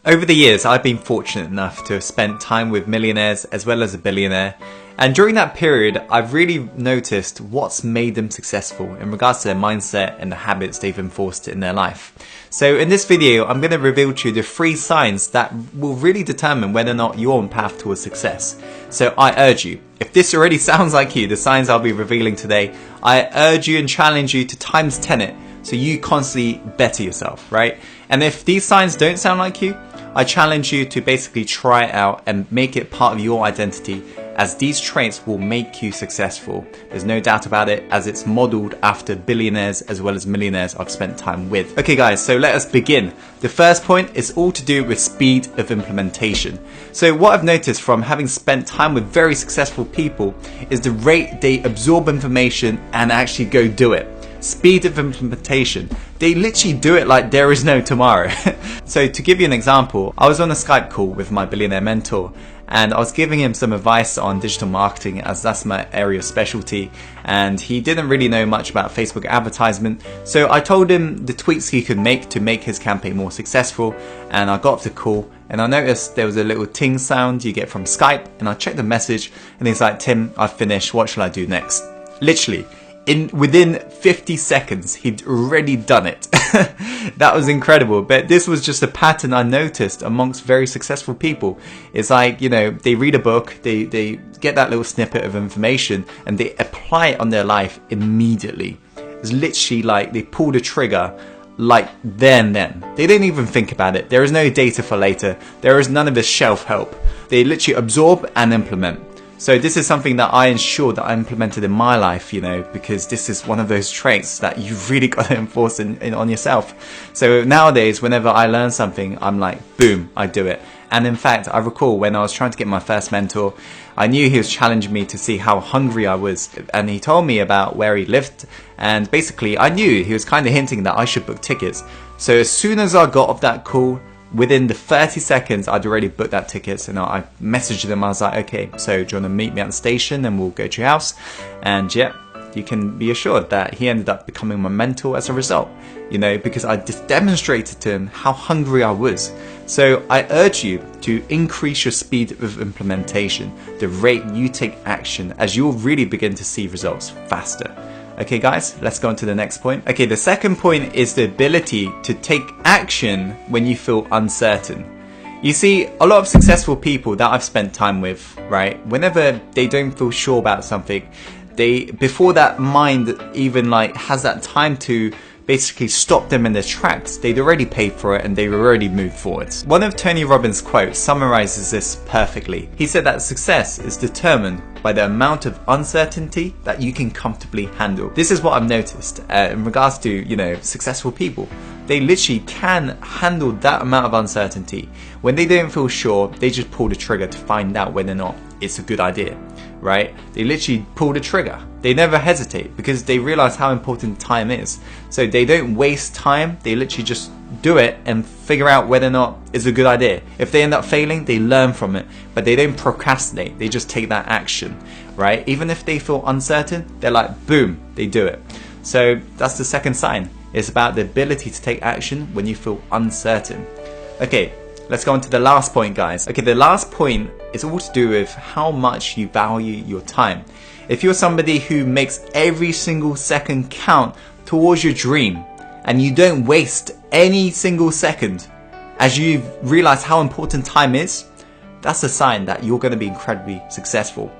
Over the years, I've been fortunate enough to have spent time with millionaires as well as a billionaire. And during that period, I've really noticed what's made them successful in regards to their mindset and the habits they've enforced in their life. So in this video, I'm going to reveal to you the 3 signs that will really determine whether or not you're on path towards success. So I urge you, if this already sounds like you, the signs I'll be revealing today, I urge you and challenge you to times 10 it so you constantly better yourself, right? And if these signs don't sound like you, I challenge you to basically try it out and make it part of your identity, as these traits will make you successful. There's no doubt about it, as it's modeled after billionaires as well as millionaires I've spent time with. Okay guys, so let us begin. The first point is all to do with speed of implementation. So what I've noticed from having spent time with very successful people is the rate they absorb information and actually go do it. Speed of implementation. They literally do it like there is no tomorrow. So to give you an example, I was on a Skype call with my billionaire mentor and I was giving him some advice on digital marketing, as that's my area of specialty, and he didn't really know much about Facebook advertisement. So I told him the tweaks he could make to make his campaign more successful, and I got off the call and I noticed there was a little ting sound you get from Skype, and I checked the message and he's like, "Tim, I've finished, what shall I do next?" Literally within 50 seconds, he'd already done it. That was incredible. But this was just a pattern I noticed amongst very successful people. It's like, you know, they read a book, they get that little snippet of information and they apply it on their life immediately. It's literally like they pull the trigger like then. They don't even think about it. There is no data for later. There is none of this shelf help. They literally absorb and implement. So this is something that I ensure that I implemented in my life, you know, because this is one of those traits that you've really got to enforce on yourself. So nowadays, whenever I learn something, I'm like, boom, I do it. And in fact, I recall when I was trying to get my first mentor, I knew he was challenging me to see how hungry I was. And he told me about where he lived. And basically, I knew he was kind of hinting that I should book tickets. So as soon as I got off that call, within the 30 seconds, I'd already booked that tickets, and I messaged them. I was like, okay, so do you want to meet me at the station and we'll go to your house? And yeah, you can be assured that he ended up becoming my mentor as a result, you know, because I just demonstrated to him how hungry I was. So I urge you to increase your speed of implementation, the rate you take action, as you'll really begin to see results faster. Okay guys, let's go on to the next point. Okay, the second point is the ability to take action when you feel uncertain. You see, a lot of successful people that I've spent time with, right, whenever they don't feel sure about something, before that mind even like has that time to basically stop them in their tracks, they'd already paid for it and they've already moved forwards. One of Tony Robbins' quotes summarizes this perfectly. He said that success is determined by the amount of uncertainty that you can comfortably handle. This is what I've noticed in regards to, you know, successful people. They literally can handle that amount of uncertainty. When they don't feel sure, they just pull the trigger to find out whether or not it's a good idea, right? They literally pull the trigger. They never hesitate because they realize how important time is. So they don't waste time. They literally just do it and figure out whether or not it's a good idea. If they end up failing, they learn from it, but they don't procrastinate. They just take that action, right? Even if they feel uncertain, they're like, boom, they do it. So that's the second sign. It's about the ability to take action when you feel uncertain. Okay, let's go on to the last point, guys. Okay, the last point is all to do with how much you value your time. If you're somebody who makes every single second count towards your dream and you don't waste any single second as you realize how important time is, that's a sign that you're going to be incredibly successful.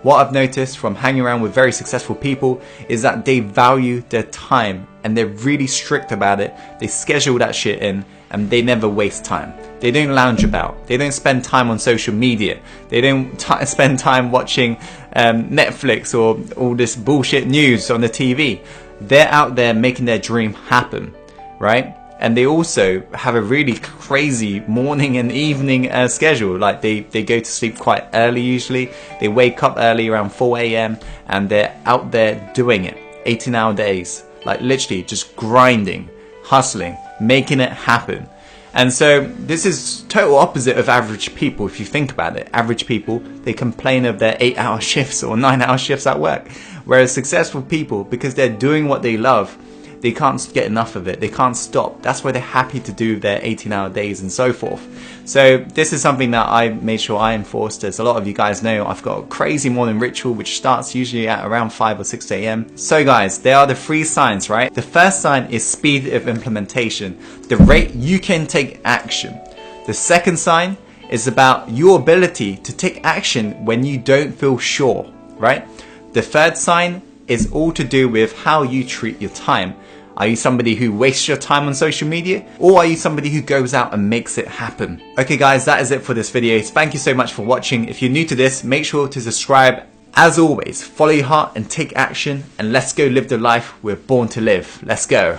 What I've noticed from hanging around with very successful people is that they value their time and they're really strict about it. They schedule that shit in and they never waste time. They don't lounge about. They don't spend time on social media. They don't spend time watching Netflix or all this bullshit news on the TV. They're out there making their dream happen, right? And they also have a really crazy morning and evening schedule. Like they go to sleep quite early usually. They wake up early around 4 a.m. and they're out there doing it. 18-hour days. Like literally just grinding, hustling, making it happen. And so this is total opposite of average people if you think about it. Average people, they complain of their 8-hour shifts or 9-hour shifts at work. Whereas successful people, because they're doing what they love, they can't get enough of it. They can't stop. That's why they're happy to do their 18-hour days and so forth. So this is something that I made sure I enforced. As a lot of you guys know, I've got a crazy morning ritual which starts usually at around 5 or 6 a.m. So guys, there are the 3 signs, right? The first sign is speed of implementation, the rate you can take action. The second sign is about your ability to take action when you don't feel sure, right? The third sign is all to do with how you treat your time. Are you somebody who wastes your time on social media, or are you somebody who goes out and makes it happen? Okay guys, that is it for this video. Thank you so much for watching. If you're new to this, make sure to subscribe. As always, follow your heart and take action, and let's go live the life we're born to live. Let's go.